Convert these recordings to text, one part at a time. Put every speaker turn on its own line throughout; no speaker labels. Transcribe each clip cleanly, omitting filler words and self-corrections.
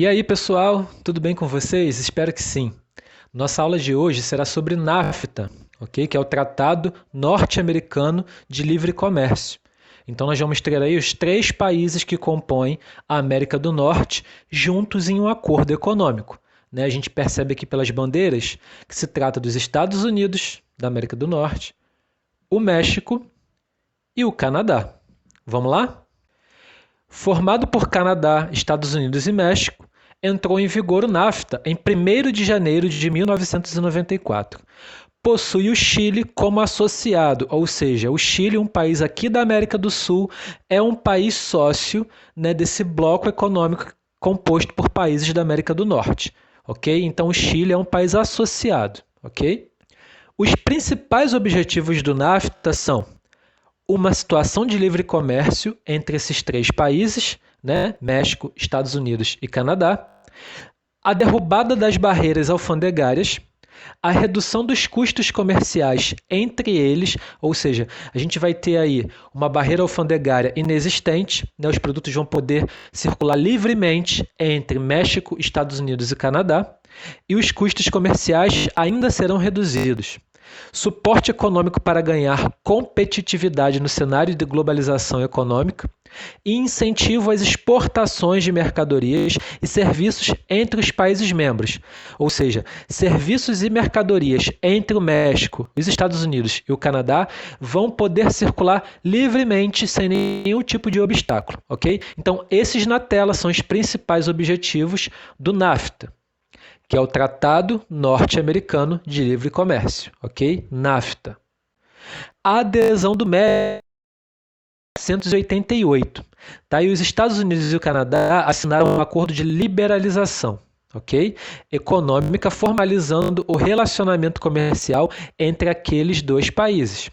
E aí, pessoal, tudo bem com vocês? Espero que sim. Nossa aula de hoje será sobre NAFTA, ok? Que é o Tratado Norte-Americano de Livre Comércio. Então, nós vamos ter aí os três países que compõem a América do Norte juntos em um acordo econômico. Né? A gente percebe aqui pelas bandeiras que se trata dos Estados Unidos da América do Norte, o México e o Canadá. Vamos lá? Formado por Canadá, Estados Unidos e México, entrou em vigor o NAFTA em 1º de janeiro de 1994. Possui o Chile como associado, ou seja, o Chile, um país aqui da América do Sul, é um país sócio, né, desse bloco econômico composto por países da América do Norte. Ok? Então, o Chile é um país associado. Ok? Os principais objetivos do NAFTA são uma situação de livre comércio entre esses três países, né? México, Estados Unidos e Canadá, a derrubada das barreiras alfandegárias, a redução dos custos comerciais entre eles, ou seja, a gente vai ter aí uma barreira alfandegária inexistente, né? Os produtos vão poder circular livremente entre México, Estados Unidos e Canadá, e os custos comerciais ainda serão reduzidos. Suporte econômico para ganhar competitividade no cenário de globalização econômica e incentivo às exportações de mercadorias e serviços entre os países membros, ou seja, serviços e mercadorias entre o México, os Estados Unidos e o Canadá vão poder circular livremente sem nenhum tipo de obstáculo, ok? Então, esses na tela são os principais objetivos do NAFTA, que é o Tratado Norte-Americano de Livre Comércio, ok? NAFTA. A adesão do México em 1988. Tá? E os Estados Unidos e o Canadá assinaram um acordo de liberalização, ok? Econômica, formalizando o relacionamento comercial entre aqueles dois países.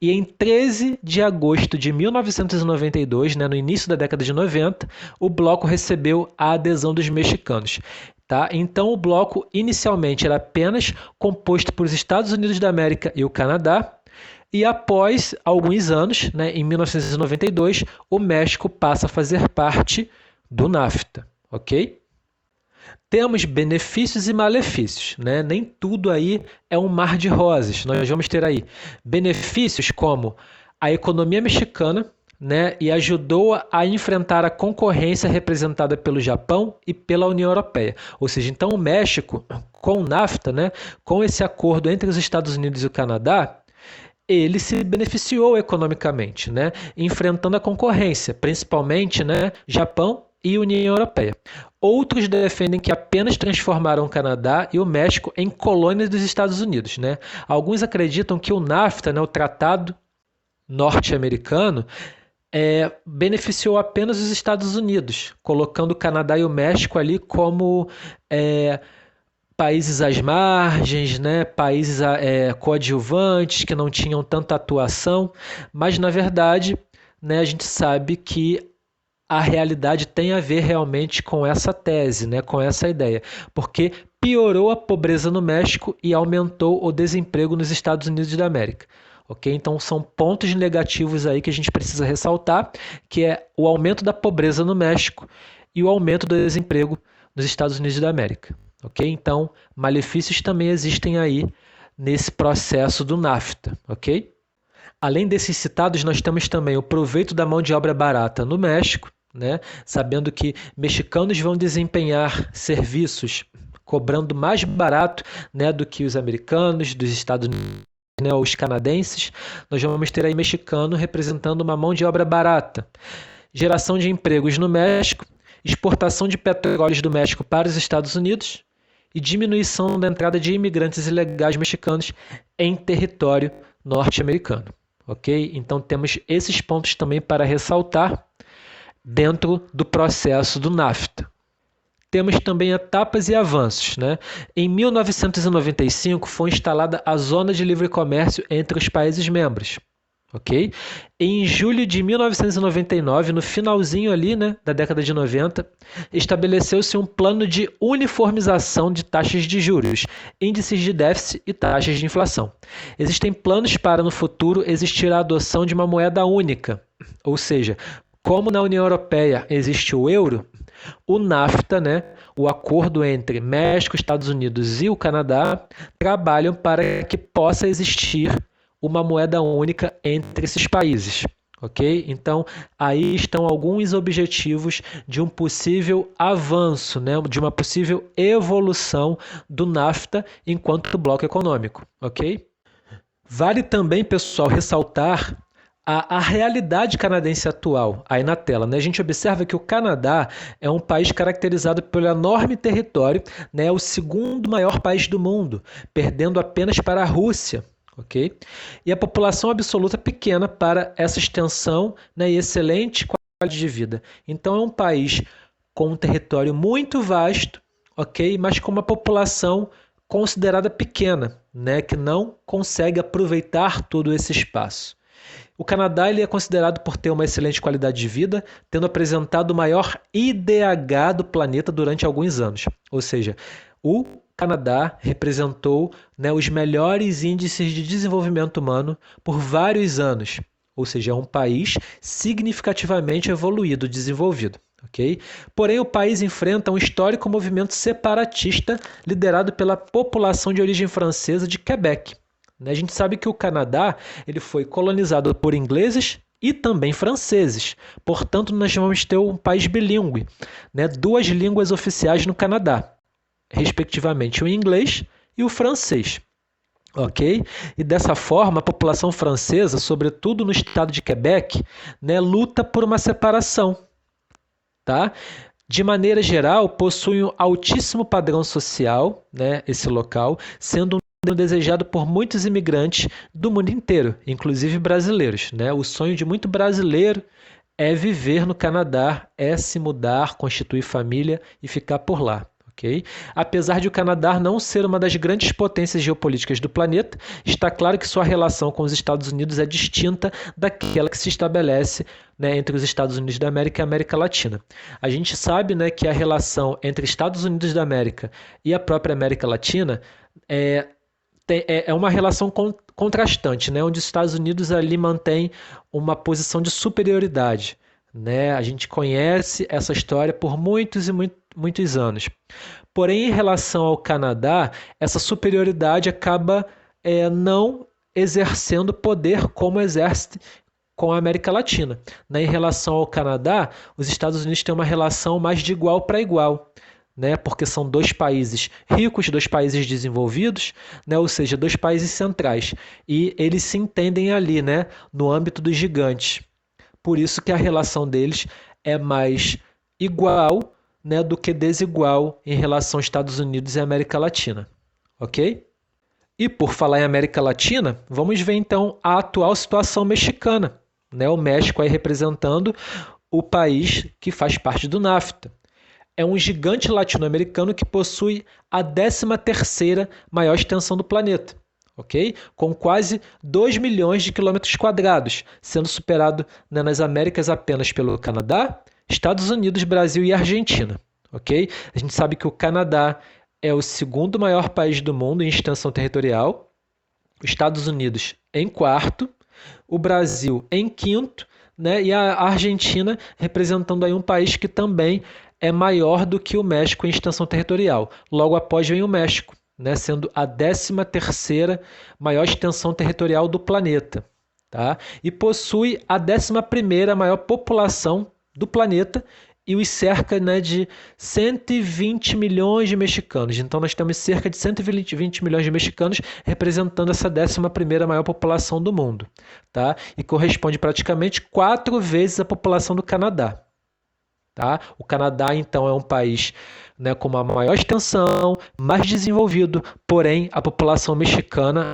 E em 13 de agosto de 1992, né, no início da década de 90, o bloco recebeu a adesão dos mexicanos. Tá? Então, o bloco inicialmente era apenas composto por os Estados Unidos da América e o Canadá, e após alguns anos, né, em 1992, o México passa a fazer parte do NAFTA, ok? Temos benefícios e malefícios, né? Nem tudo aí é um mar de rosas. Nós vamos ter aí benefícios como a economia mexicana, né, e ajudou a enfrentar a concorrência representada pelo Japão e pela União Europeia. Ou seja, então o México, com o NAFTA, né, com esse acordo entre os Estados Unidos e o Canadá, ele se beneficiou economicamente, né, enfrentando a concorrência, principalmente, né, Japão e União Europeia. Outros defendem que apenas transformaram o Canadá e o México em colônias dos Estados Unidos, né? Alguns acreditam que o NAFTA, né, o Tratado Norte-Americano, beneficiou apenas os Estados Unidos, colocando o Canadá e o México ali como países às margens, né? Países coadjuvantes que não tinham tanta atuação, mas na verdade, né, a gente sabe que a realidade tem a ver realmente com essa tese, né, com essa ideia, porque piorou a pobreza no México e aumentou o desemprego nos Estados Unidos da América. Ok? Então são pontos negativos aí que a gente precisa ressaltar, que é o aumento da pobreza no México e o aumento do desemprego nos Estados Unidos da América. Ok? Então, malefícios também existem aí nesse processo do NAFTA. Ok? Além desses citados, nós temos também o proveito da mão de obra barata no México, né? Sabendo que mexicanos vão desempenhar serviços cobrando mais barato, né, do que os americanos, dos Estados Unidos, né, os canadenses. Nós vamos ter aí mexicano representando uma mão de obra barata. Geração de empregos no México, exportação de petróleos do México para os Estados Unidos e diminuição da entrada de imigrantes ilegais mexicanos em território norte-americano. Ok? Então temos esses pontos também para ressaltar dentro do processo do NAFTA. Temos também etapas e avanços, né? Em 1995 foi instalada a Zona de Livre Comércio entre os países membros. Ok? Em julho de 1999, no finalzinho ali, né, da década de 90, estabeleceu-se um plano de uniformização de taxas de juros, índices de déficit e taxas de inflação. Existem planos para, no futuro, existir a adoção de uma moeda única, ou seja, como na União Europeia existe o euro, o NAFTA, né, o acordo entre México, Estados Unidos e o Canadá trabalham para que possa existir uma moeda única entre esses países. Ok? Então, aí estão alguns objetivos de um possível avanço, né? De uma possível evolução do NAFTA enquanto bloco econômico. Ok? Vale também, pessoal, ressaltar a realidade canadense atual, aí na tela. Né? A gente observa que o Canadá é um país caracterizado pelo enorme território, né? É o segundo maior país do mundo, perdendo apenas para a Rússia. Okay? E a população absoluta pequena para essa extensão, né, e excelente qualidade de vida. Então é um país com um território muito vasto, ok, mas com uma população considerada pequena, né, que não consegue aproveitar todo esse espaço. O Canadá ele é considerado por ter uma excelente qualidade de vida, tendo apresentado o maior IDH do planeta durante alguns anos. Ou seja, o Canadá representou, né, os melhores índices de desenvolvimento humano por vários anos. Ou seja, é um país significativamente evoluído, desenvolvido. Okay? Porém, o país enfrenta um histórico movimento separatista liderado pela população de origem francesa de Quebec. A gente sabe que o Canadá ele foi colonizado por ingleses e também franceses. Portanto, nós vamos ter um país bilíngue, né? Duas línguas oficiais no Canadá, respectivamente o inglês e o francês. Ok? E dessa forma, a população francesa, sobretudo no estado de Quebec, né, luta por uma separação. Tá? De maneira geral, possui um altíssimo padrão social, né, esse local, sendo um desejado por muitos imigrantes do mundo inteiro, inclusive brasileiros. Né? O sonho de muito brasileiro é viver no Canadá, é se mudar, constituir família e ficar por lá. Okay? Apesar de o Canadá não ser uma das grandes potências geopolíticas do planeta, está claro que sua relação com os Estados Unidos é distinta daquela que se estabelece, né, entre os Estados Unidos da América e a América Latina. A gente sabe, né, que a relação entre Estados Unidos da América e a própria América Latina é uma relação contrastante, né, onde os Estados Unidos ali mantém uma posição de superioridade. Né? A gente conhece essa história por muitos e muitos anos. Porém, em relação ao Canadá, essa superioridade acaba não exercendo poder como exerce com a América Latina. Né? Em relação ao Canadá, os Estados Unidos têm uma relação mais de igual para igual. Né? Porque são dois países ricos, dois países desenvolvidos, né? Ou seja, dois países centrais. E eles se entendem ali, né? No âmbito dos gigantes. Por isso que a relação deles é mais igual, né, do que desigual em relação aos Estados Unidos e América Latina. Ok? E por falar em América Latina, vamos ver então a atual situação mexicana. Né? O México aí representando o país que faz parte do NAFTA. É um gigante latino-americano que possui a 13ª maior extensão do planeta. Okay? Com quase 2 milhões de quilômetros quadrados, sendo superado, né, nas Américas apenas pelo Canadá, Estados Unidos, Brasil e Argentina. Okay? A gente sabe que o Canadá é o segundo maior país do mundo em extensão territorial, os Estados Unidos em quarto, o Brasil em quinto, né, e a Argentina representando aí um país que também é maior do que o México em extensão territorial. Logo após vem o México, né, sendo a 13ª maior extensão territorial do planeta. Tá? E possui a 11ª maior população do planeta e os cerca, né, de 120 milhões de mexicanos. Então nós temos cerca de 120 milhões de mexicanos representando essa 11ª maior população do mundo. Tá? E corresponde praticamente 4 vezes a população do Canadá. Tá? O Canadá, então, é um país, né, com uma maior extensão, mais desenvolvido, porém a população mexicana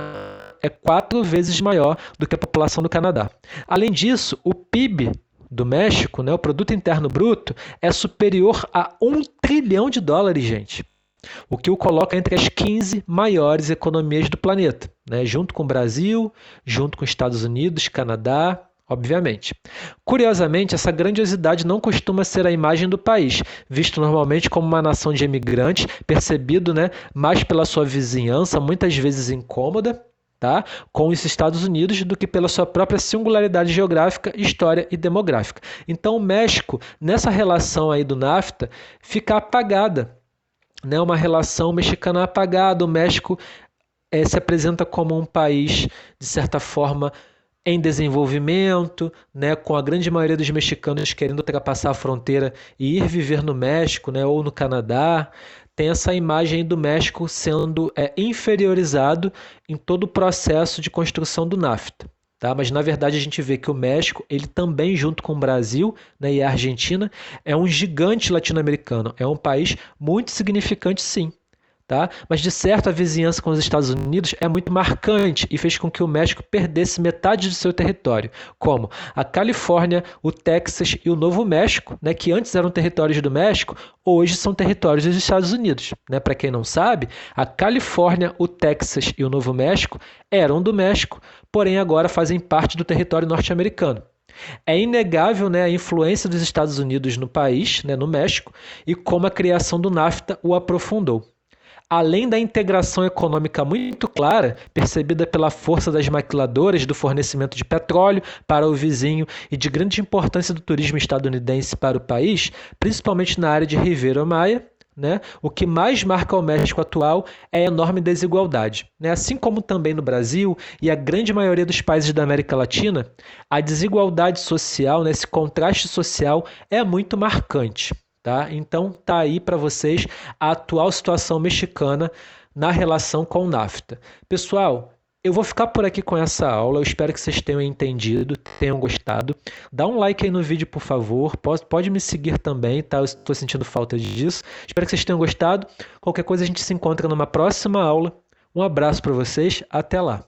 é 4 vezes maior do que a população do Canadá. Além disso, o PIB do México, né, o Produto Interno Bruto, é superior a $1 trilhão, gente. O que o coloca entre as 15 maiores economias do planeta, né, junto com o Brasil, junto com os Estados Unidos, Canadá, obviamente. Curiosamente, essa grandiosidade não costuma ser a imagem do país, visto normalmente como uma nação de imigrantes, percebido, né, mais pela sua vizinhança, muitas vezes incômoda, tá, com os Estados Unidos, do que pela sua própria singularidade geográfica, história e demográfica. Então, o México, nessa relação aí do NAFTA, fica apagada, né, uma relação mexicana apagada. O México se apresenta como um país, de certa forma, em desenvolvimento, né, com a grande maioria dos mexicanos querendo ultrapassar a fronteira e ir viver no México, né, ou no Canadá. Tem essa imagem do México sendo inferiorizado em todo o processo de construção do NAFTA. Tá? Mas na verdade a gente vê que o México, ele também junto com o Brasil, né, e a Argentina, é um gigante latino-americano, é um país muito significante, sim. Tá? Mas de certo a vizinhança com os Estados Unidos é muito marcante e fez com que o México perdesse metade do seu território, como a Califórnia, o Texas e o Novo México, né, que antes eram territórios do México, hoje são territórios dos Estados Unidos. Né? Para quem não sabe, a Califórnia, o Texas e o Novo México eram do México, porém agora fazem parte do território norte-americano. É inegável, né, a influência dos Estados Unidos no país, né, no México, e como a criação do NAFTA o aprofundou. Além da integração econômica muito clara, percebida pela força das maquiladoras do fornecimento de petróleo para o vizinho e de grande importância do turismo estadunidense para o país, principalmente na área de Riviera Maya, né, o que mais marca o México atual é a enorme desigualdade. Né? Assim como também no Brasil e a grande maioria dos países da América Latina, a desigualdade social, né, esse contraste social é muito marcante. Tá? Então tá aí para vocês a atual situação mexicana na relação com o NAFTA. Pessoal, eu vou ficar por aqui com essa aula. Eu espero que vocês tenham entendido, tenham gostado. Dá um like aí no vídeo, por favor. Pode me seguir também, tá? Eu estou sentindo falta disso. Espero que vocês tenham gostado. Qualquer coisa a gente se encontra numa próxima aula. Um abraço para vocês. Até lá.